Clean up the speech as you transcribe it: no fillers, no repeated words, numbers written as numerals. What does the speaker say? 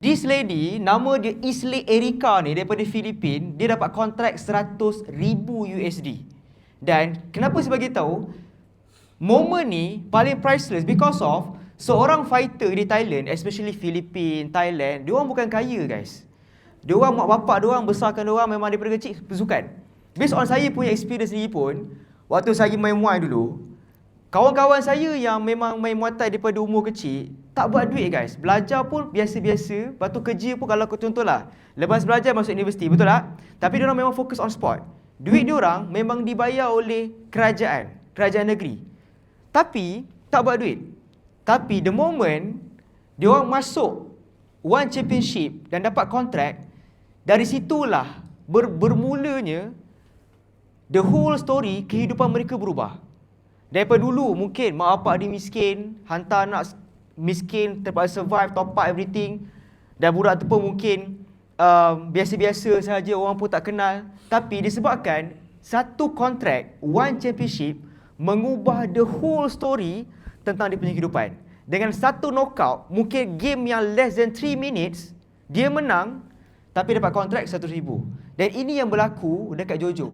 This lady, nama dia Isle Erika ni, daripada Filipin, dia dapat kontrak 100,000 USD. Dan kenapa saya bagi tahu? Momen ni paling priceless because of seorang fighter di Thailand, especially Filipin, Thailand, diorang bukan kaya guys. Diorang mak bapak diorang besarkan diorang memang daripada kecil bersukan. Based on saya punya experience sendiri pun, waktu saya main Muay dulu, kawan-kawan saya yang memang main Muay Thai daripada umur kecil, tak buat duit guys. Belajar pun biasa-biasa. Lepas tu kerja pun kalau contohlah, lepas belajar masuk universiti, betul tak? Tapi diorang memang fokus on sport. Duit diorang memang dibayar oleh kerajaan negeri. Tapi, tak buat duit. Tapi the moment diorang masuk One Championship dan dapat kontrak, dari situlah bermulanya the whole story kehidupan mereka berubah. Daripada dulu mungkin mak bapak dia miskin, hantar anak miskin, terpaksa survive, top up everything. Dan budak tu pun mungkin biasa-biasa sahaja, orang pun tak kenal. Tapi disebabkan satu kontrak, One Championship, mengubah the whole story tentang dia punya kehidupan. Dengan satu knockout, mungkin game yang less than 3 minutes, dia menang, tapi dapat kontrak 100,000. Dan ini yang berlaku dekat Jojo.